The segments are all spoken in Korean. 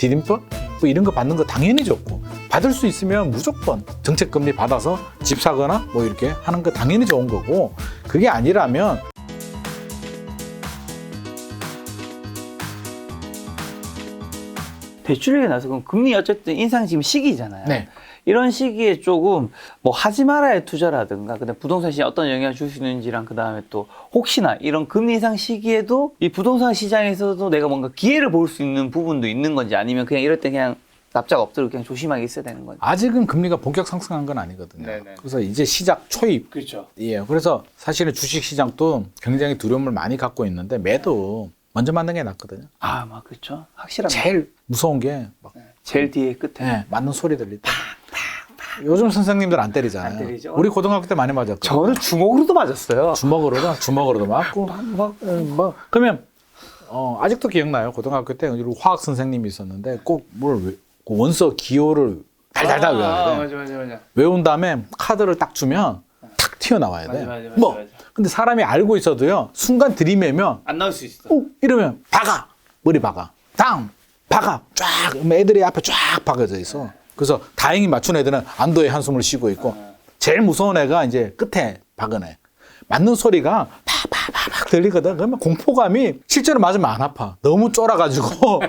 디딤돌 뭐 이런 거 받는 거 당연히 좋고, 받을 수 있으면 무조건 정책금리 받아서 집 사거나 뭐 이렇게 하는 거 당연히 좋은 거고, 그게 아니라면 대출 얘기 나서 그럼 금리 어쨌든 인상 지금 시기잖아요. 네. 이런 시기에 조금 뭐 하지 말아야 투자라든가 그다음 부동산 시장에 어떤 영향을 줄 수 있는지랑 그다음에 또 혹시나 이런 금리 인상 시기에도 이 부동산 시장에서도 내가 뭔가 기회를 볼 수 있는 부분도 있는 건지, 아니면 그냥 이럴 때 그냥 납작 엎드려 그냥 조심하게 있어야 되는 건지. 아직은 금리가 본격 상승한 건 아니거든요. 네네. 그래서 이제 시작 초입. 그렇죠. 예. 그래서 사실은 주식 시장도 굉장히 두려움을 많이 갖고 있는데 매도 먼저 맞는 게 낫거든요. 아, 막 그렇죠. 확실하게. 제일 무서운 게 막 제일 뒤에 끝에. 예, 맞는 소리 들릴 때. 요즘 선생님들 안 때리잖아요. 안 때리죠. 우리 고등학교 때 많이 맞았거든요. 저는 주먹으로도 맞았어요. 주먹으로도 맞고 뭐 그러면 아직도 기억나요. 고등학교 때 화학 선생님이 있었는데 꼭 뭘 원서 기호를 달달달 외워야 돼. 맞아. 외운 다음에 카드를 딱 주면 탁 튀어나와야 돼. 맞아. 뭐 근데 사람이 알고 있어도요, 순간 들이매면 안 나올 수 있어. 이러면 박아, 머리 박아, 다음 박아, 쫙 애들이 앞에 쫙 박아져 있어. 그래서 다행히 맞춘 애들은 안도의 한숨을 쉬고 있고, 제일 무서운 애가 이제 끝에 박은 애. 맞는 소리가 팍팍팍팍 들리거든. 그러면 공포감이 실제로 맞으면 안 아파. 너무 쫄아가지고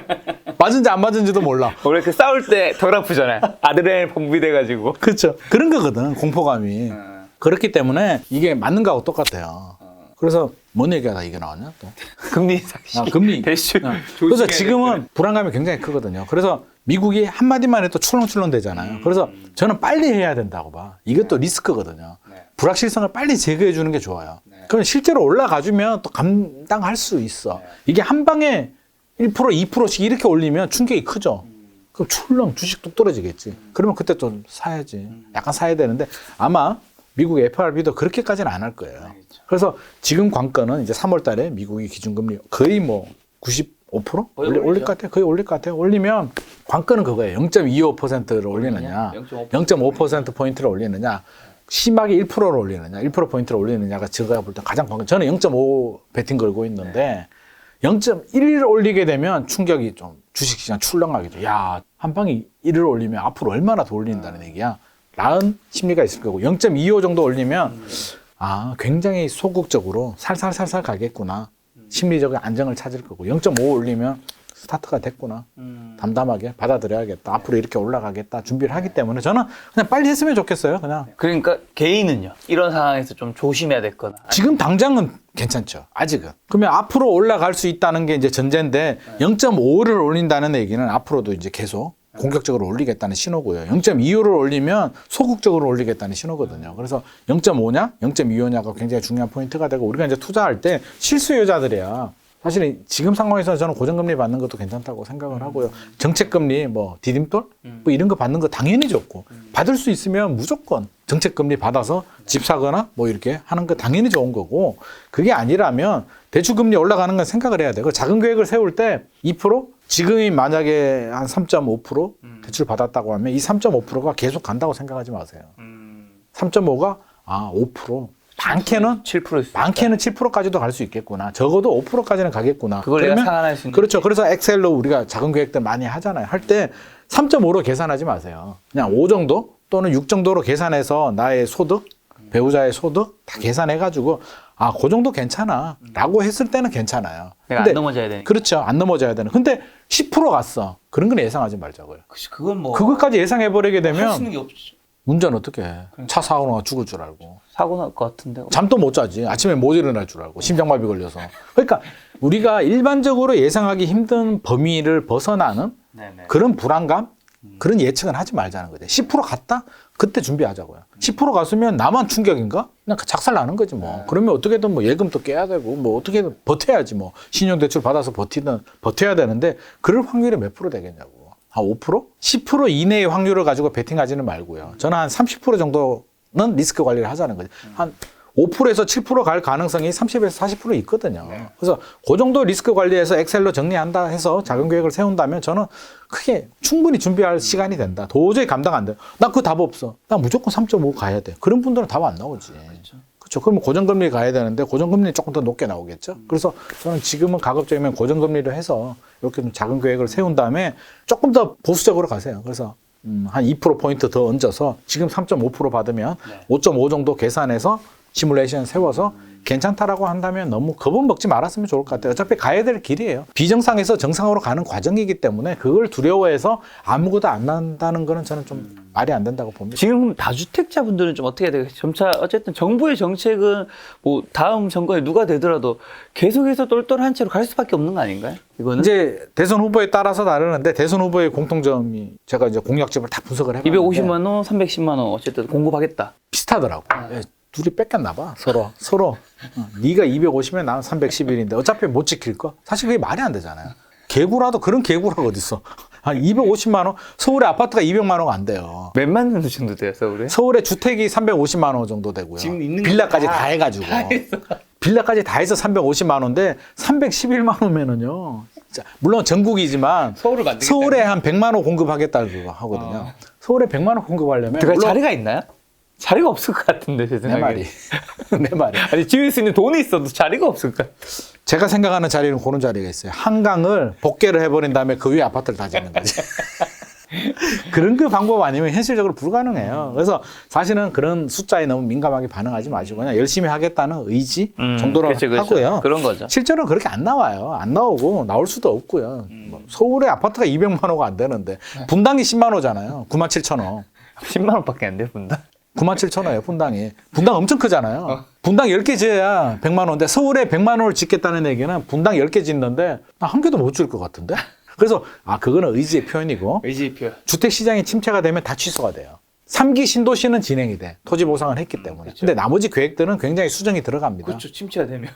맞은지 안 맞은지도 몰라. 원래 그 싸울 때 덜 아프잖아요. 아드레날린 분비돼가지고. 그렇죠. 그런 거거든, 공포감이. 그렇기 때문에 이게 맞는 거하고 똑같아요. 그래서 뭔 얘기하다 이게 나왔냐 또. 금리 인상 시기. 금리. 대출. 그래서 지금은 불안감이 굉장히 크거든요. 그래서 미국이 한마디만 해도 출렁출렁 되잖아요. 그래서 저는 빨리 해야 된다고 봐. 이것도 리스크거든요. 불확실성을 빨리 제거해 주는 게 좋아요. 그럼 실제로 올라가주면 또 감당할 수 있어. 이게 한 방에 1%, 2%씩 이렇게 올리면 충격이 크죠. 그럼 출렁 주식도 떨어지겠지. 그러면 그때 좀 사야지. 약간 사야 되는데 아마 미국 FRB도 그렇게까지는 안 할 거예요. 그래서 지금 관건은 이제 3월 달에 미국이 기준금리 거의 뭐 95%? 올릴 것 같아요. 거의 올릴 것 같아요. 올리면 관건은 그거예요. 0.25%를 올리느냐, 0.5%포인트를 올리느냐, 심하게 1%를 올리느냐, 1%포인트를 올리느냐가 제가 볼 때 가장 관건. 저는 0.5 베팅 걸고 있는데 0.1을 올리게 되면 충격이 좀 주식시장 출렁하겠죠. 야, 한 방에 1을 올리면 앞으로 얼마나 더 올린다는 얘기야. 라는 심리가 있을 거고, 0.25 정도 올리면 굉장히 소극적으로 살살살살 가겠구나. 심리적인 안정을 찾을 거고, 0.5 올리면 스타트가 됐구나. 담담하게 받아들여야겠다. 앞으로 이렇게 올라가겠다. 준비를 하기 때문에 저는 그냥 빨리 했으면 좋겠어요. 그냥. 그러니까 개인은요, 이런 상황에서 좀 조심해야 될 거나. 지금 당장은 괜찮죠. 아직은. 그러면 앞으로 올라갈 수 있다는 게 이제 전제인데 0.5를 올린다는 얘기는 앞으로도 이제 계속 공격적으로 올리겠다는 신호고요. 0.25를 올리면 소극적으로 올리겠다는 신호거든요. 그래서 0.5냐, 0.25냐가 굉장히 중요한 포인트가 되고, 우리가 이제 투자할 때 실수요자들이야. 사실 지금 상황에서 저는 고정금리 받는 것도 괜찮다고 생각을 하고요. 정책금리, 뭐 디딤돌, 뭐 이런 거 받는 거 당연히 좋고, 받을 수 있으면 무조건 정책금리 받아서 집 사거나 뭐 이렇게 하는 거 당연히 좋은 거고, 그게 아니라면 대출금리 올라가는 건 생각을 해야 돼요. 작은 계획을 세울 때 2%? 지금이 만약에 한 3.5% 대출 받았다고 하면 이 3.5%가 계속 간다고 생각하지 마세요. 3.5가 5%. 많게는 7%. 많게는 7%까지도 갈 수 있겠구나. 적어도 5%까지는 가겠구나. 그걸 내가 상환할 수 있는. 그렇죠. 그래서 엑셀로 우리가 작은 계획들 많이 하잖아요. 할 때 3.5로 계산하지 마세요. 그냥 5 정도 또는 6 정도로 계산해서 나의 소득, 배우자의 소득 다 계산해가지고 그 정도 괜찮아 라고 했을 때는 괜찮아요. 내가 안 넘어져야 되니까. 그렇죠. 안 넘어져야 되는. 근데 10% 갔어. 그런 건 예상하지 말자고요. 그건 뭐. 그것까지 예상해버리게 할 수 되면 있는 게 없죠. 운전 어떻게 해. 차 사고 나가 죽을 줄 알고. 사고 날 것 같은데. 잠도 못 자지. 아침에 못 일어날 줄 알고. 심장마비 걸려서. 그러니까 우리가 일반적으로 예상하기 힘든 범위를 벗어나는 그런 불안감, 그런 예측은 하지 말자는 거죠. 10% 갔다? 그때 준비하자고요. 10% 갔으면 나만 충격인가? 그냥 작살 나는 거지 뭐. 그러면 어떻게든 뭐 예금도 깨야 되고 뭐 어떻게든 버텨야지 뭐. 신용대출 받아서 버텨야 되는데 그럴 확률이 몇 프로 되겠냐고. 한 5%? 10% 이내의 확률을 가지고 베팅하지는 말고요. 저는 한 30% 정도는 리스크 관리를 하자는 거죠. 한 5%에서 7% 갈 가능성이 30에서 40% 있거든요. 그래서 그 정도 리스크 관리해서 엑셀로 정리한다 해서 작은 계획을 세운다면 저는 크게 충분히 준비할 시간이 된다. 도저히 감당 안 돼요. 나 그 답 없어. 나 무조건 3.5 가야 돼. 그런 분들은 답 안 나오지. 그렇죠. 그러면 고정금리 가야 되는데 고정금리는 조금 더 높게 나오겠죠. 그래서 저는 지금은 가급적이면 고정금리를 해서 이렇게 좀 작은 계획을 세운 다음에 조금 더 보수적으로 가세요. 그래서 한 2%포인트 더 얹어서 지금 3.5% 받으면 5.5 정도 계산해서 시뮬레이션 세워서 괜찮다라고 한다면 너무 겁은 먹지 말았으면 좋을 것 같아요. 어차피 가야 될 길이에요. 비정상에서 정상으로 가는 과정이기 때문에 그걸 두려워해서 아무것도 안 난다는 거는 저는 좀 말이 안 된다고 봅니다. 지금 다주택자분들은 좀 어떻게 해야 되겠어요? 점차 어쨌든 정부의 정책은 뭐 다음 정권에 누가 되더라도 계속해서 똘똘한 채로 갈 수밖에 없는 거 아닌가요? 이거는 이제 대선 후보에 따라서 다르는데 대선 후보의 공통점이 제가 이제 공약집을 다 분석을 해봤는데 250만 원, 310만 원 어쨌든 공급하겠다. 비슷하더라고. 예, 둘이 뺏겼나 봐. 서로. 네가 250에 나는 311인데 어차피 못 지킬 거. 사실 그게 말이 안 되잖아요. 개구라도 그런 개구라가 어딨어. 한 250만 원. 서울에 아파트가 200만 원가 안 돼요. 몇만 원 정도 돼요, 서울에? 서울에 주택이 350만 원 정도 되고요. 지금 있는 빌라까지 다 해가지고. 빌라까지 다 해서 350만 원인데 311만 원면은요. 물론 전국이지만 서울을 만들겠다. 서울에 한 100만 원 공급하겠다고 하거든요. 서울에 100만 원 공급하려면 그러니까 물론 자리가 있나요? 자리가 없을 것 같은데 제 내 생각에. 말이 내 말이. 아니 지을 수 있는 돈이 있어도 자리가 없을 것 같아. 제가 생각하는 자리는 그런 자리가 있어요. 한강을 복개를 해버린 다음에 그 위에 아파트를 다 짓는 거지. 그런 그 방법 아니면 현실적으로 불가능해요. 그래서 사실은 그런 숫자에 너무 민감하게 반응하지 마시고 그냥 열심히 하겠다는 의지 정도로 그렇죠. 하고요. 그런 거죠. 실제로는 그렇게 안 나와요. 안 나오고 나올 수도 없고요. 뭐 서울에 아파트가 200만 호가 안 되는데 분당이 10만 호잖아요. 9만 7천 호. 10만 원밖에 안 돼, 분당. 9만 7천 원이에요, 분당이. 분당 엄청 크잖아요. 분당 10개 지어야 100만 원인데 서울에 100만 원을 짓겠다는 얘기는 분당 10개 짓는데 한 개도 못 줄 것 같은데? 그래서 그거는 의지의 표현이고 의지표. 주택 시장이 침체가 되면 다 취소가 돼요. 3기 신도시는 진행이 돼. 토지 보상을 했기 때문에. 그렇죠. 근데 나머지 계획들은 굉장히 수정이 들어갑니다. 그렇죠. 침체가 되면.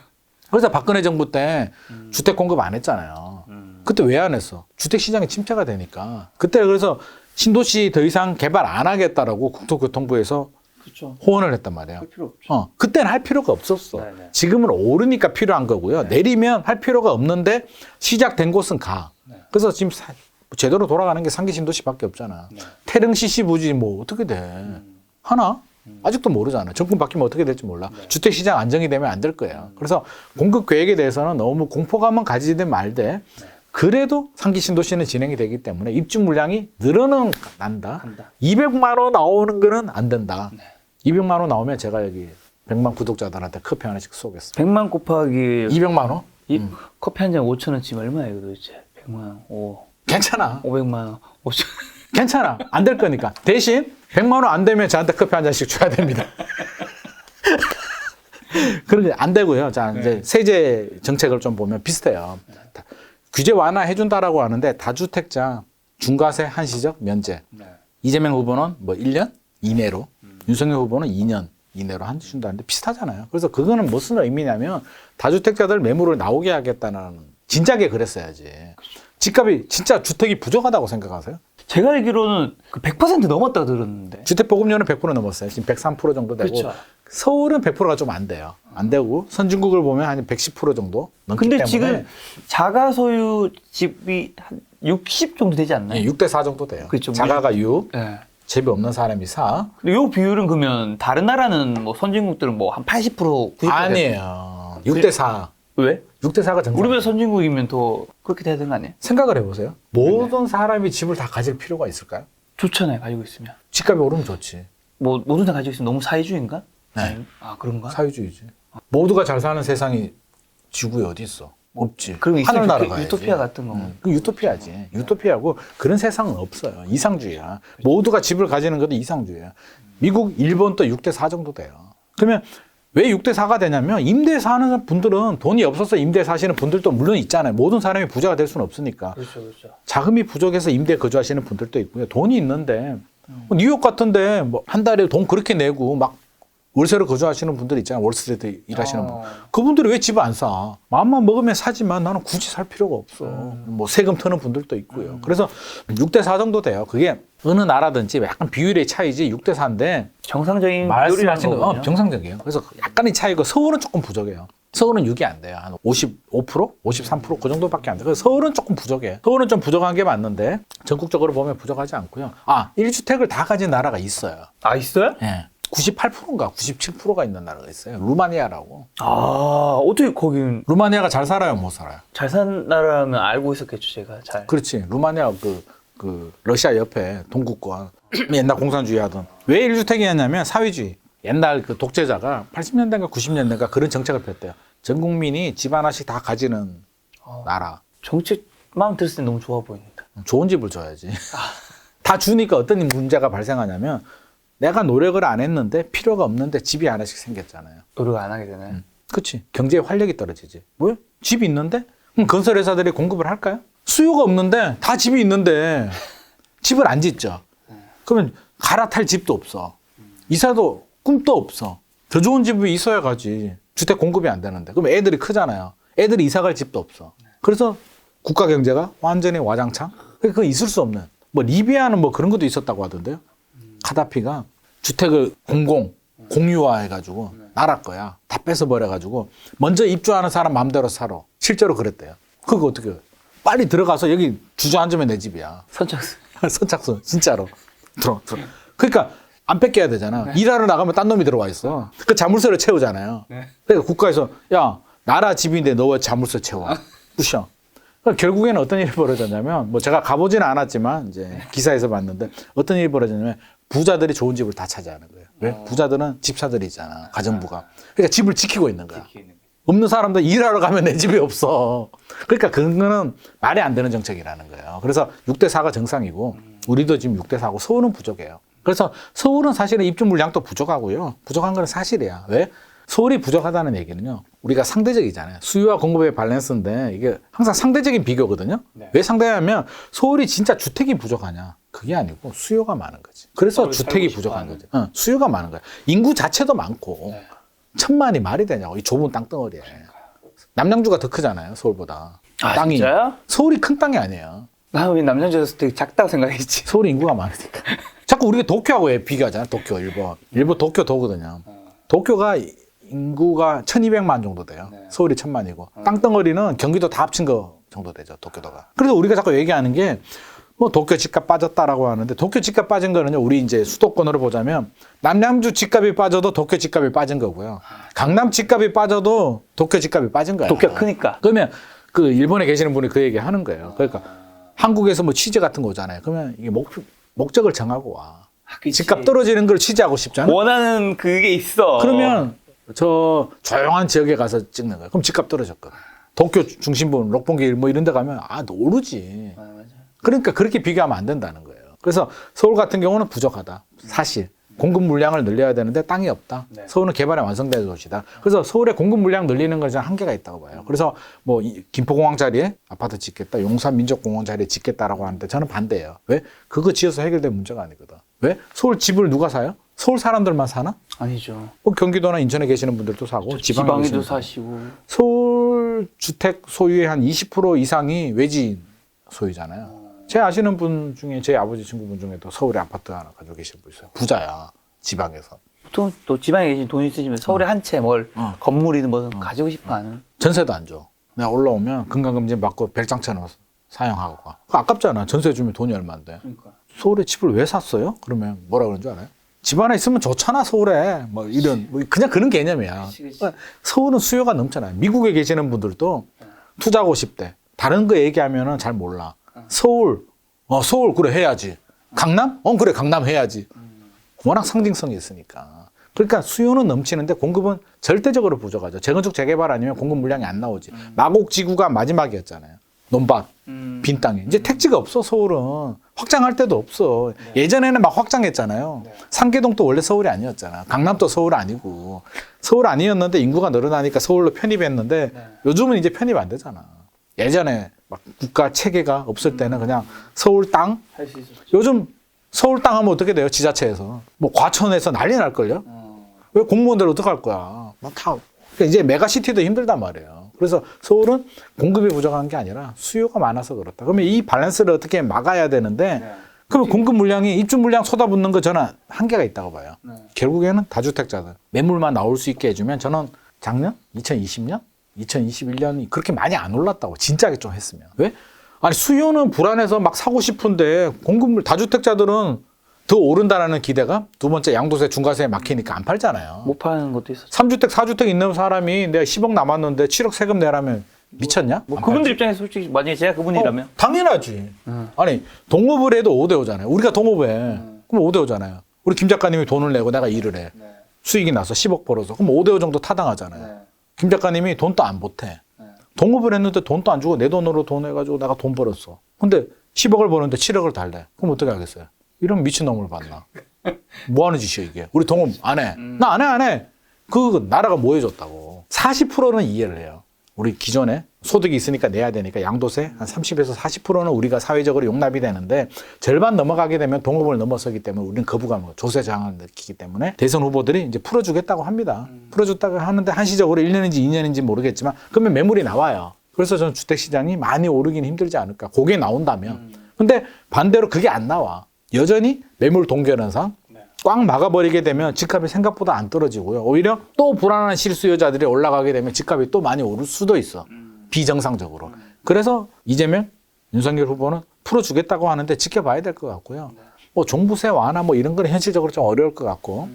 그래서 박근혜 정부 때 주택 공급 안 했잖아요. 그때 왜 안 했어? 주택 시장이 침체가 되니까. 그때 그래서 신도시 더 이상 개발 안 하겠다라고 국토교통부에서 그렇죠. 호언을 했단 말이에요. 할 필요 없죠. 그때는 할 필요가 없었어. 네네. 지금은 오르니까 필요한 거고요. 내리면 할 필요가 없는데 시작된 곳은 가. 그래서 지금 제대로 돌아가는 게 상기 신도시밖에 없잖아. 태릉 CC부지 뭐 어떻게 돼? 하나? 아직도 모르잖아. 정권 바뀌면 어떻게 될지 몰라. 주택 시장 안정이 되면 안 될 거예요. 그래서 공급 계획에 대해서는 너무 공포감은 가지든 말되 그래도 상기 신도시는 진행이 되기 때문에 입주 물량이 늘어난다. 200만 원 나오는 거는 안 된다. 200만 원 나오면 제가 여기 100만 구독자들한테 커피 하나씩 쏘겠습니다. 100만 곱하기 200만 원? 커피 한 잔 5,000원치면 얼마예요, 도대체? 100만 원. 괜찮아. 500만 원. 5,000원. 괜찮아. 안 될 거니까. 대신 100만 원 안 되면 저한테 커피 한 잔씩 줘야 됩니다. 그런데 안 되고요. 자, 이제 세제 정책을 좀 보면 비슷해요. 규제 완화해준다라고 하는데 다주택자 중과세 한시적 면제. 이재명 후보는 뭐 1년 이내로, 윤석열 후보는 2년 이내로 한준다는데 비슷하잖아요. 그래서 그거는 무슨 의미냐면 다주택자들 매물을 나오게 하겠다는 진작에 그랬어야지. 집값이 진짜 주택이 부족하다고 생각하세요? 제가 알기로는 그 100% 넘었다고 들었는데. 주택 보급률은 100% 넘었어요. 지금 103% 정도 되고. 그렇죠. 서울은 100%가 좀 안 돼요. 안 되고 선진국을 보면 한 110% 정도 넘기 근데 때문에. 지금 자가 소유 집이 한 60 정도 되지 않나요? 예, 6대4 정도 돼요. 그렇죠. 자가가 6, 네. 집이 없는 사람이 4. 근데 요 비율은 그러면 다른 나라는 뭐 선진국들은 뭐 한 80%, 90%? 아니에요. 6대4. 왜? 6대4가 정상. 우리보다 선진국이면 더 그렇게 돼야 되는 거 아니에요? 생각을 해보세요. 모든 사람이 집을 다 가질 필요가 있을까요? 좋잖아요, 가지고 있으면. 집값이 오르면 좋지. 뭐 모든 다 가지고 있으면 너무 사회주의인가? 네. 아, 그런가? 사회주의지. 모두가 잘 사는 세상이 지구에 어디 있어? 없지. 그럼 있으면 하늘나라 좋겠- 가야지. 유토피아 같은 거. 그 유토피아지. 유토피아고 그런 세상은 없어요. 이상주의야. 모두가 집을 가지는 것도 이상주의야. 미국, 일본 또 6대4 정도 돼요. 그러면 왜 6대4가 되냐면 임대 사는 분들은 돈이 없어서 임대 사시는 분들도 물론 있잖아요. 모든 사람이 부자가 될 수는 없으니까. 그렇죠, 그렇죠. 자금이 부족해서 임대 거주하시는 분들도 있고요. 돈이 있는데 뉴욕 같은데 뭐 한 달에 돈 그렇게 내고 막 월세로 거주하시는 분들 있잖아요. 월스트리트 일하시는 분. 그분들이 왜 집을 안 사? 마음만 먹으면 사지만 나는 굳이 살 필요가 없어. 뭐 세금 터는 분들도 있고요. 그래서 6대4 정도 돼요. 그게 어느 나라든지 약간 비율의 차이지 6대4인데 정상적인 말씀하신 비율이라는 거 정상적이에요. 그래서 약간의 차이고 서울은 조금 부족해요. 서울은 6이 안 돼요. 한 55%? 53%? 그 정도밖에 안 돼요. 그래서 서울은 조금 부족해요. 서울은 좀 부족한 게 맞는데 전국적으로 보면 부족하지 않고요. 1주택을 다 가진 나라가 있어요. 아, 있어요? 예. 98%인가 97%가 있는 나라가 있어요. 루마니아라고. 어떻게 거긴 루마니아가 잘 살아요, 못 살아요? 잘 사는 나라라면 알고 있었겠죠, 제가 잘. 그렇지. 루마니아 그 러시아 옆에 동구권 옛날 공산주의 하던 왜 1주택이었냐면 사회주의. 옛날 그 독재자가 80년대인가 90년대인가 그런 정책을 폈대요. 전 국민이 집 하나씩 다 가지는 나라. 정책 마음 들었을 때 너무 좋아 보입니다. 좋은 집을 줘야지. 다 주니까 어떤 문제가 발생하냐면 내가 노력을 안 했는데 필요가 없는데 집이 하나씩 생겼잖아요. 노력 안 하게 되나요? 그렇지. 경제의 활력이 떨어지지. 왜? 집이 있는데? 그럼 건설회사들이 공급을 할까요? 수요가 없는데 다 집이 있는데 집을 안 짓죠. 그러면 갈아탈 집도 없어. 이사도 꿈도 없어. 더 좋은 집이 있어야 가지. 주택 공급이 안 되는데. 그럼 애들이 크잖아요. 애들이 이사 갈 집도 없어. 그래서 국가 경제가 완전히 와장창? 그건 있을 수 없는. 뭐 리비아는 뭐 그런 것도 있었다고 하던데요. 카다피가 주택을 공유화해가지고 나라 거야. 다 뺏어버려가지고 먼저 입주하는 사람 마음대로 살아. 실제로 그랬대요. 그거 어떻게 해요? 빨리 들어가서 여기 주저앉으면 내 집이야. 선착순. 선착순 진짜로. 들어. 그러니까 안 뺏겨야 되잖아. 네. 일하러 나가면 딴 놈이 들어와 있어. 그 자물쇠를 채우잖아요. 네. 그러니까 국가에서 야 나라 집인데 너 왜 자물쇠 채워? 부셔. 그러니까 결국에는 어떤 일이 벌어졌냐면 뭐 제가 가보지는 않았지만 이제 기사에서 봤는데 어떤 일이 벌어졌냐면 부자들이 좋은 집을 다 차지하는 거예요. 왜? 부자들은 집사들이잖아. 가정부가. 그러니까 집을 지키고 있는 거야. 없는 사람들 일하러 가면 내 집이 없어. 그러니까 그거는 말이 안 되는 정책이라는 거예요. 그래서 6대4가 정상이고 우리도 지금 6대4고 서울은 부족해요. 그래서 서울은 사실은 입주 물량도 부족하고요. 부족한 건 사실이야. 왜? 서울이 부족하다는 얘기는요. 우리가 상대적이잖아요. 수요와 공급의 밸런스인데 이게 항상 상대적인 비교거든요. 네. 왜 상대하면 서울이 진짜 주택이 부족하냐? 그게 아니고 수요가 많은 거지. 그래서 주택이 부족한 거지. 수요가 많은 거야. 인구 자체도 많고 네. 1000만이 말이 되냐고. 이 좁은 땅덩어리에. 남양주가 더 크잖아요. 서울보다. 땅이. 진짜요? 서울이 큰 땅이 아니에요. 나는 왜 남양주에서 되게 작다고 생각했지. 서울이 인구가 많으니까. 자꾸 우리가 도쿄하고 왜 비교하잖아. 도쿄, 일본. 일본 도쿄 도거든요. 도쿄가 인구가 1200만 정도 돼요. 네. 서울이 1000만이고. 땅덩어리는 경기도 다 합친 거 정도 되죠. 도쿄도가. 그래서 우리가 자꾸 얘기하는 게 뭐 도쿄 집값 빠졌다라고 하는데 도쿄 집값 빠진 거는요. 우리 이제 수도권으로 보자면 남양주 집값이 빠져도 도쿄 집값이 빠진 거고요. 강남 집값이 빠져도 도쿄 집값이 빠진 거예요. 도쿄가 크니까. 그러면 그 일본에 계시는 분이 그 얘기 하는 거예요. 그러니까 한국에서 뭐 취재 같은 거 오잖아요. 그러면 이게 목적을 정하고 와. 집값 떨어지는 걸 취재하고 싶잖아. 원하는 그게 있어. 그러면 저 조용한 지역에 가서 찍는 거예요. 그럼 집값 떨어졌거든. 도쿄 중심부 록봉길 뭐 이런 데 가면 오르지. 맞아. 그러니까 그렇게 비교하면 안 된다는 거예요. 그래서 서울 같은 경우는 부족하다. 사실. 공급 물량을 늘려야 되는데 땅이 없다. 네. 서울은 개발이 완성된 도시다. 그래서 서울의 공급 물량 늘리는 것은 한계가 있다고 봐요. 그래서 뭐 김포공항 자리에 아파트 짓겠다, 용산민족공원 자리에 짓겠다라고 하는데 저는 반대예요. 왜? 그거 지어서 해결될 문제가 아니거든. 왜? 서울 집을 누가 사요? 서울 사람들만 사나? 아니죠. 뭐 경기도나 인천에 계시는 분들도 사고 지방에도 사시고. 서울 주택 소유의 한 20% 이상이 외지인 소유잖아요. 제 아시는 분 중에 제 아버지 친구분 중에도 서울에 아파트 하나 가지고 계신 분 있어요. 부자야. 지방에서. 보통 또 지방에 계신 돈 있으시면 서울에 한 채 뭘 건물이든 뭐든 가지고 싶어 하는. 전세도 안 줘. 내가 올라오면 건강검진 받고 별장처럼 사용하고 가. 그거 아깝잖아. 전세 주면 돈이 얼마인데. 그러니까. 서울에 집을 왜 샀어요? 그러면 뭐라 그러는 줄 알아요? 집 하나 있으면 좋잖아 서울에. 뭐 이런 뭐 그냥 그런 개념이야. 그치. 서울은 수요가 넘잖아요. 미국에 계시는 분들도 투자하고 싶대. 다른 거 얘기하면은 잘 몰라. 서울, 서울 그래 해야지. 강남? 그래 강남 해야지. 워낙 상징성이 있으니까. 그러니까 수요는 넘치는데 공급은 절대적으로 부족하죠. 재건축 재개발 아니면 공급 물량이 안 나오지. 마곡지구가 마지막이었잖아요. 논밭, 빈 땅에. 이제 택지가 없어 서울은. 확장할 데도 없어. 네. 예전에는 막 확장했잖아요. 네. 상계동도 원래 서울이 아니었잖아. 강남도 서울 아니고. 서울 아니었는데 인구가 늘어나니까 서울로 편입했는데 네. 요즘은 이제 편입 안 되잖아. 예전에 막 국가 체계가 없을 때는 그냥 서울 땅? 할 수 있었죠. 요즘 서울 땅 하면 어떻게 돼요? 지자체에서. 뭐 과천에서 난리 날걸요? 왜 공무원들 어떡할 거야? 막 다. 그러니까 이제 메가시티도 힘들단 말이에요. 그래서 서울은 공급이 부족한 게 아니라 수요가 많아서 그렇다. 그러면 이 밸런스를 어떻게 막아야 되는데 네. 그러면 공급 물량이 입주 물량 쏟아붓는 거 저는 한계가 있다고 봐요. 네. 결국에는 다주택자들 매물만 나올 수 있게 해주면 저는 작년? 2020년? 2021년이 그렇게 많이 안 올랐다고 진작에 좀 했으면. 왜? 아니 수요는 불안해서 막 사고 싶은데 공급물 다주택자들은 더 오른다라는 기대가 두 번째 양도세 중과세에 막히니까 안 팔잖아요. 못 파는 것도 있었죠. 3주택, 4주택 있는 사람이 내가 10억 남았는데 7억 세금 내라면 미쳤냐? 뭐 안 그분들 팔지. 입장에서 솔직히 만약에 제가 그분이라면 당연하지. 아니 동업을 해도 5대5잖아요. 우리가 동업해. 그럼 5대5잖아요. 우리 김 작가님이 돈을 내고 내가 일을 해. 수익이 나서 10억 벌어서. 그럼 5대5 정도 타당하잖아요. 김 작가님이 돈도 안 보태. 동업을 했는데 돈도 안 주고 내 돈으로 돈 해가지고 내가 돈 벌었어. 근데 10억을 버는데 7억을 달래. 그럼 어떻게 하겠어요? 이런 미친놈을 봤나? 뭐 하는 짓이야 이게? 우리 동업 안 해. 나 안 해. 그 나라가 뭐 해줬다고. 40%는 이해를 해요. 우리 기존에 소득이 있으니까 내야 되니까 양도세 한 30에서 40%는 우리가 사회적으로 용납이 되는데 절반 넘어가게 되면 동업을 넘어서기 때문에 우리는 거부감을 조세 저항을 느끼기 때문에 대선 후보들이 이제 풀어주겠다고 합니다. 풀어줬다고 하는데 한시적으로 1년인지 2년인지 모르겠지만 그러면 매물이 나와요. 그래서 저는 주택시장이 많이 오르긴 힘들지 않을까. 그게 나온다면. 근데 반대로 그게 안 나와. 여전히 매물 동결현상 꽉 막아버리게 되면 집값이 생각보다 안 떨어지고요. 오히려 또 불안한 실수요자들이 올라가게 되면 집값이 또 많이 오를 수도 있어. 비정상적으로. 그래서 이재명, 윤석열 후보는 풀어주겠다고 하는데 지켜봐야 될 것 같고요. 뭐 종부세 완화 뭐 이런 건 현실적으로 좀 어려울 것 같고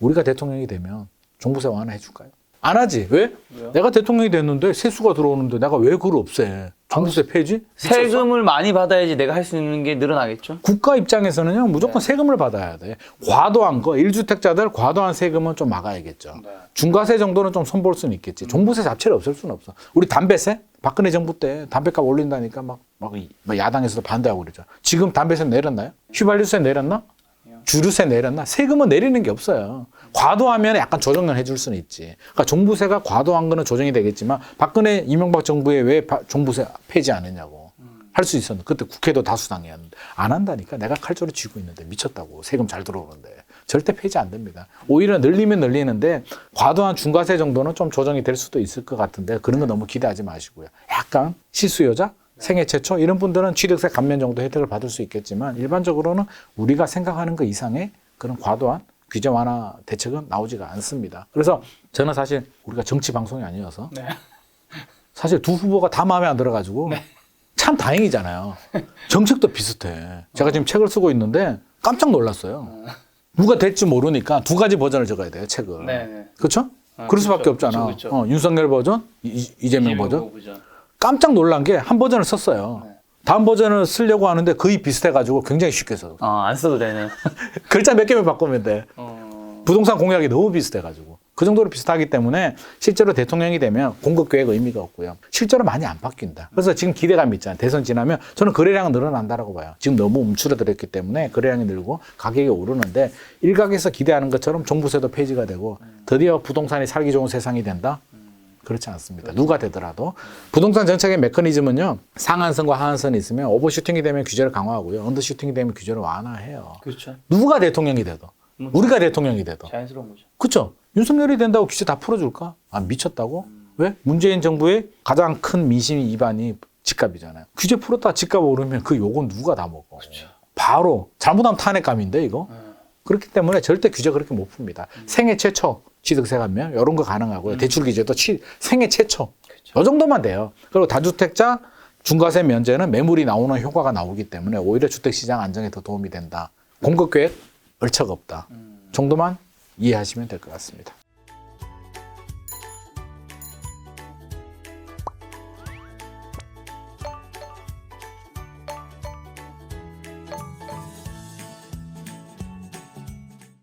우리가 대통령이 되면 종부세 완화 해줄까요? 안 하지. 왜? 왜요? 내가 대통령이 됐는데 세수가 들어오는데 내가 왜 그걸 없애? 종부세 폐지? 세금을 많이 받아야지 내가 할 수 있는 게 늘어나겠죠. 국가 입장에서는요 무조건 세금을 받아야 돼. 과도한 거 1주택자들 과도한 세금은 좀 막아야겠죠. 중과세 정도는 좀 손볼 수는 있겠지. 종부세 자체를 없앨 수는 없어. 우리 담배세 박근혜 정부 때 담배값 올린다니까 막 야당에서도 반대하고 그랬죠. 지금 담배세 내렸나요? 휘발유세 내렸나? 주류세 내렸나? 세금은 내리는 게 없어요. 과도하면 약간 조정을 해줄 수는 있지. 그러니까 종부세가 과도한 거는 조정이 되겠지만 박근혜 이명박 정부에 왜 종부세 폐지 안 했냐고. 할 수 있었는데 그때 국회도 다수당이었는데 안 한다니까. 내가 칼조를 쥐고 있는데 미쳤다고. 세금 잘 들어오는데. 절대 폐지 안 됩니다. 오히려 늘리면 늘리는데 과도한 중과세 정도는 좀 조정이 될 수도 있을 것 같은데 그런 거 너무 기대하지 마시고요. 약간 실수요자, 생애 최초 이런 분들은 취득세 감면 정도 혜택을 받을 수 있겠지만 일반적으로는 우리가 생각하는 것 이상의 그런 과도한 규제 완화 대책은 나오지가 않습니다. 그래서 저는 사실 우리가 정치 방송이 아니어서 사실 두 후보가 다 마음에 안 들어가지고 참 다행이잖아요. 정책도 비슷해. 제가 지금 책을 쓰고 있는데 깜짝 놀랐어요. 누가 될지 모르니까 두 가지 버전을 적어야 돼요, 책을. 그렇죠? 그럴 수밖에 없잖아. 그렇죠. 윤석열 버전, 이재명 버전. 깜짝 놀란 게 한 버전을 썼어요. 다음 버전을 쓰려고 하는데 거의 비슷해가지고 굉장히 쉽게 써. 안 써도 되는. 글자 몇 개만 바꾸면 돼. 부동산 공약이 너무 비슷해가지고. 그 정도로 비슷하기 때문에 실제로 대통령이 되면 공급 계획 의미가 없고요. 실제로 많이 안 바뀐다. 그래서 지금 기대감이 있잖아요. 대선 지나면 저는 거래량은 늘어난다라고 봐요. 지금 너무 움츠러들었기 때문에 거래량이 늘고 가격이 오르는데 일각에서 기대하는 것처럼 종부세도 폐지가 되고 드디어 부동산이 살기 좋은 세상이 된다? 그렇지 않습니다. 누가 되더라도. 부동산 정책의 메커니즘은요. 상한선과 하한선이 있으면 오버슈팅이 되면 규제를 강화하고요. 언더슈팅이 되면 규제를 완화해요. 그렇죠. 누가 대통령이 돼도. 우리가 대통령이 돼도. 자연스러운 거죠. 그렇죠. 윤석열이 된다고 규제 다 풀어줄까? 아 미쳤다고? 왜? 문재인 정부의 가장 큰 민심 위반이 집값이잖아요. 규제 풀었다 집값 오르면 그 욕은 누가 다 먹어. 그렇죠. 바로 잘못하면 탄핵감인데 이거. 그렇기 때문에 절대 규제 그렇게 못 풉니다. 생애 최초 취득세 감면 이런 거 가능하고요. 대출 규제도 생애 최초. 이 정도만 돼요. 그리고 다주택자 중과세 면제는 매물이 나오는 효과가 나오기 때문에 오히려 주택시장 안정에 더 도움이 된다. 공급 계획 얼척 없다. 정도만 이해하시면 될 것 같습니다.